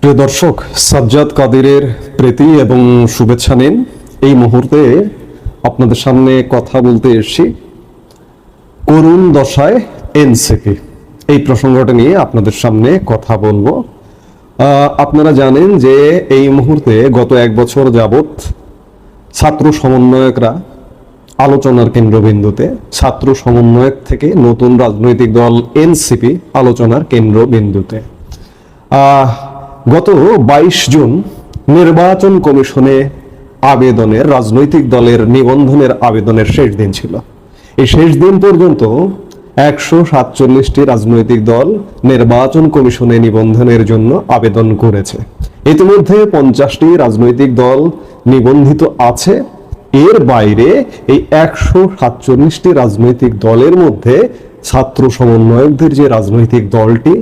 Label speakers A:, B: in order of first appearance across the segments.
A: প্রিয় দর্শক, সাজ্জাদ কাদিরের প্রীতি এবং শুভেচ্ছা নিন। এই মুহূর্তে আপনাদের সামনে কথা বলতে এসেছি করুণ দশায় এনসিপি, এই প্রসঙ্গটা নিয়ে আপনাদের সামনে কথা বলবো। আপনারা জানেন যে এই মুহূর্তে গত এক বছর যাবৎ ছাত্র সমন্বয়করা আলোচনার কেন্দ্রবিন্দুতে, ছাত্র সমন্বয়ক থেকে নতুন রাজনৈতিক দল এনসিপি আলোচনার কেন্দ্রবিন্দুতে। গত 22 জুন নির্বাচন কমিশনে আবেদনের, রাজনৈতিক দলের নিবন্ধনের আবেদনের শেষ দিন ছিল। এই শেষ দিন পর্যন্ত 147টি রাজনৈতিক দল নির্বাচন কমিশনে নিবন্ধনের জন্য আবেদন করেছে। ইতিমধ্যে 50টি রাজনৈতিক দল নিবন্ধিত আছে। এর বাইরে এই 147টি রাজনৈতিক দলের মধ্যে ছাত্র সমন্বয়কদের যে রাজনৈতিক দলটি,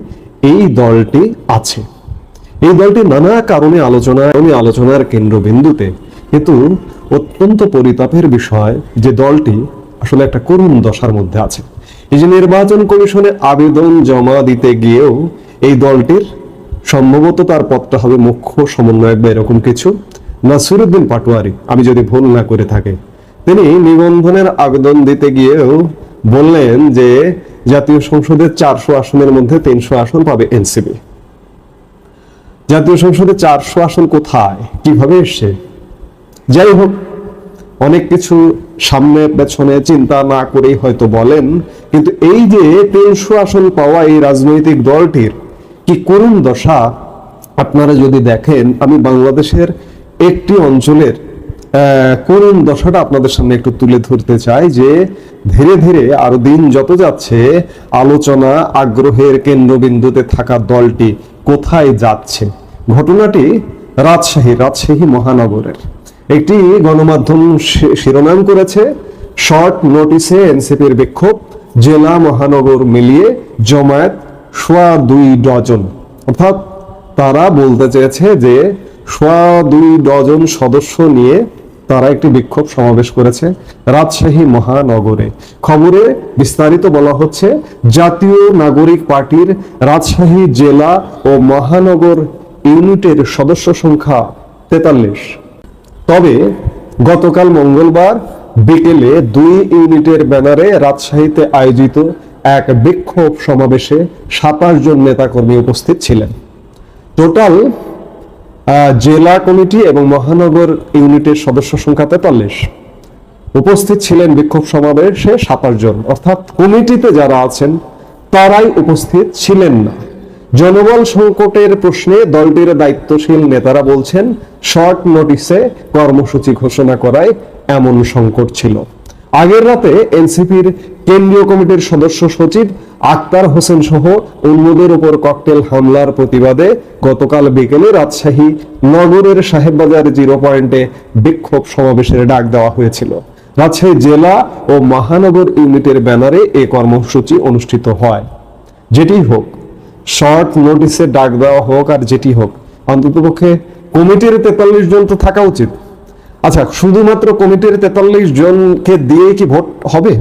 A: এই দলটি আছে। এই দলটি নানা কারণে আলোচনার কেন্দ্রবিন্দুতে, কিন্তু অত্যন্ত পরিতাপের বিষয় যে দলটি আসলে একটা করুণ দশার মধ্যে আছে। এই যে নির্বাচন কমিশনে আবেদন জমা দিতে গিয়েও এই দলটির সম্ভবত তার পদটা হবে মুখ্য সমন্বয়ক বা এরকম কিছু, নাসিরউদ্দিন পাটোয়ারি, আমি যদি ভুল না করে থাকি, তিনি নিবন্ধনের আবেদন দিতে গিয়েও বললেন যে জাতীয় সংসদের 400 আসনের মধ্যে 300 আসন পাবে এনসিপি। জাতীয় সংসদে 400 আসন কোথায়, কিভাবে এসছে? যাই হোক, অনেক কিছু সামনে পেছনে চিন্তা না করেই হয়তো বলেন, কিন্তু এই যে 300 আসন পাওয়া এই রাজনৈতিক দলটির কি করুণ দশা আপনারা যদি দেখেন, আমি বাংলাদেশের একটি অঞ্চলের করুণ দশাটা আপনাদের সামনে একটু তুলে ধরতে চাই। যে ধীরে ধীরে আরো দিন যত যাচ্ছে আলোচনা আগ্রহের কেন্দ্রবিন্দুতে থাকা দলটি কোথায় যাচ্ছে। ঘটনাটি রাজশাহী মহানগরের একটি গণমাধ্যম শিরোনাম করেছে, শর্ট নোটিসে এনসিপির বিক্ষোভ, জেলা মহানগর মিলিয়ে জমায়েত 2.25 ডজন। অর্থাৎ তারা বলতে চেয়েছে যে 2.25 ডজন সদস্য নিয়ে তারা একটি বিক্ষোভ সমাবেশ করেছে রাজশাহী মহানগরে। খবরে বিস্তারিত বলা হচ্ছে, জাতীয় নাগরিক পার্টির রাজশাহী জেলা ও মহানগর ইউনিটের সদস্য সংখ্যা 43। তবে গতকাল মঙ্গলবার বিকেলে 2 ইউনিটের ব্যানারে রাজশাহীতে আয়োজিত এক বিক্ষোভ সমাবেশে 27 জন নেতাকর্মী উপস্থিত ছিলেন। টোটাল জেলা কমিটি এবং মহানগর ইউনিটের সদস্য সংখ্যা 43। উপস্থিত ছিলেন বিক্ষোভ সমাবেশে 27 জন, অর্থাৎ কমিটিতে যারা আছেন তারাই উপস্থিত ছিলেন না। জনবল সংকটের প্রশ্নে দলটির দায়িত্বশীল নেতারা বলছেন, শর্ট নোটিসে কর্মসূচি ঘোষণা করায় এমন সংকট ছিল। আগের রাতে এনসিপির কেন্দ্রীয় কমিটির সদস্য সচিব আক্তার হোসেন সহ অন্যদের উপর ককটেল হামলার প্রতিবাদে গতকাল বিকেলে রাজশাহী নগরের সাহেববাজার 0 পয়েন্টে বিক্ষোভ সমাবেশের ডাক দেওয়া হয়েছিল। রাজশাহী জেলা ও মহানগর ইউনিটের ব্যানারে এই কর্মসূচি অনুষ্ঠিত হয়। যেটি হোক, শর্ট নোটিসে ডাক দেওয়া হোক আর যেটি হোক, অন্ততপক্ষে কমিটির 43 জন তো থাকা উচিত। আচ্ছা, শুধুমাত্র কমিটির 43 জনকে দিয়ে কি ভোট হবে?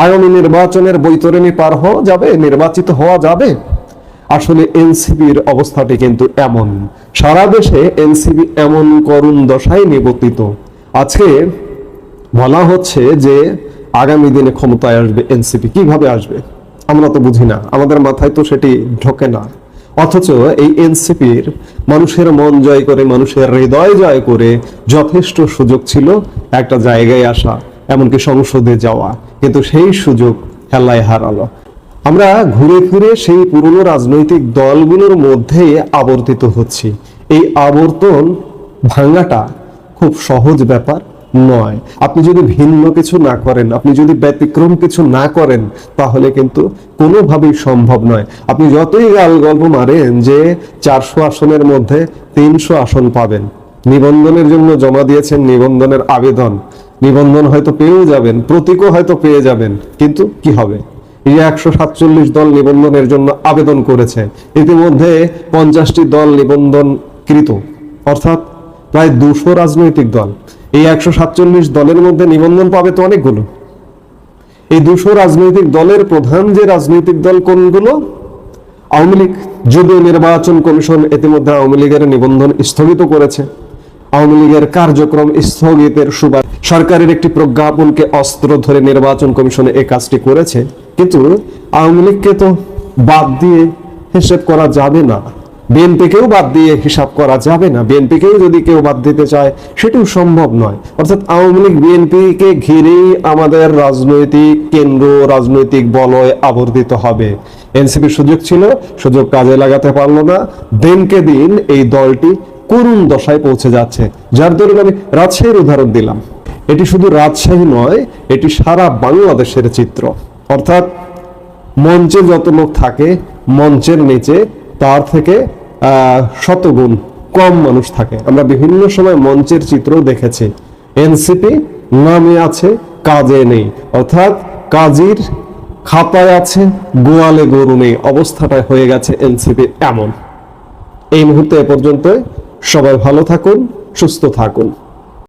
A: আগামী নির্বাচনের বৈতরণী পার হওয়া যাবে, নির্বাচিত হওয়া যাবে? আসলে এনসিপির অবস্থাটি কিন্তু এমন, সারা দেশে এনসিপি এমন করুণ দশায় নিবর্তিত। আজকে বলা হচ্ছে যে আগামী দিনে ক্ষমতায় আসবে এনসিপি। কিভাবে আসবে আমরা তো বুঝি না, আমাদের মাথায় তো সেটি ঢোকে না। অথচ এই এনসিপির মানুষের মন জয় করে, মানুষের হৃদয় জয় করে যথেষ্ট সুযোগ ছিল একটা জায়গায় আসা, এমনকি সংসদে যাওয়া, কিন্তু সেই সুযোগ হেলায় হারালো। আমরা ঘুরে ফিরে সেই পুরনো রাজনৈতিক দলগুলোর মধ্যে আবর্তিত হচ্ছি। এই আবর্তন ভাঙাটা খুব সহজ ব্যাপার নয়। আপনি যদি ভিন্ন কিছু না করেন, আপনি যদি ব্যতিক্রম কিছু না করেন, তাহলে কিন্তু কোনোভাবেই সম্ভব নয়। আপনি যতই গল্প মারেন যে 400 আসনের মধ্যে 300 আসন পাবেন, নিবন্ধনের জন্য জমা দিয়েছেন নিবন্ধনের আবেদন, নিবন্ধন হয়তো পেয়েও যাবেন, প্রতীকও হয়তো পেয়ে যাবেন, কিন্তু কি হবে? এই 147 দল নিবন্ধনের জন্য আবেদন করেছে, ইতিমধ্যে 50টি দল নিবন্ধনকৃত, অর্থাৎ প্রায় 200 রাজনৈতিক দল। এই 147 দলের মধ্যে নিবন্ধন পাবে তো অনেকগুলো। এই 200 রাজনৈতিক দলের প্রধান যে রাজনৈতিক দল কোনগুলো? আওয়ামী লীগ যদিও নির্বাচন কমিশন ইতিমধ্যে আওয়ামী লীগের নিবন্ধন স্থগিত করেছে, আওয়ামী লীগের কার্যক্রম স্থগিতের সুবাদ সরকারের একটি প্রজ্ঞাপনকে অস্ত্র ধরে নির্বাচন কমিশনে এই কাজটি করেছে, কিন্তু আওয়ামী লীগকে তো বাদ দিয়ে হিসেব করা যাবে না, বিএনপিকেও বাদ দিয়ে হিসাব করা যাবে না। বিএনপিকেও যদি কেউ বাদ দিতে চায় সেটাও সম্ভব নয়। অর্থাৎ আওয়ামী লীগ বিএনপিকে ঘিরেই আমাদের রাজনৈতিক কেন্দ্র, রাজনৈতিক বলয় আবর্তিত হবে। এনসিপির সুযোগ ছিল, সুযোগ কাজে লাগাতে পারলো না। দিনকে দিন এই দলটি করুণ দশায় পৌঁছে যাচ্ছে। যার দরুন আমি রাজশাহীর উদাহরণ দিলাম। এটি শুধু রাজশাহী নয়, এটি সারা বাংলাদেশের চিত্র। অর্থাৎ মঞ্চে যত লোক থাকে, মঞ্চের নিচে তার থেকে শতগুণ কম মানুষ থাকে। আমরা বিভিন্ন সময় মঞ্চের চিত্র দেখেছি। এনসিপি নামে আছে, কাজে নেই। অর্থাৎ কাজীর খাতায় আছে, গোয়ালে গরু নেই অবস্থাটা হয়ে গেছে এনসিপি এমন। এই মুহূর্তে এ পর্যন্ত। সবাই ভালো থাকুন, সুস্থ থাকুন।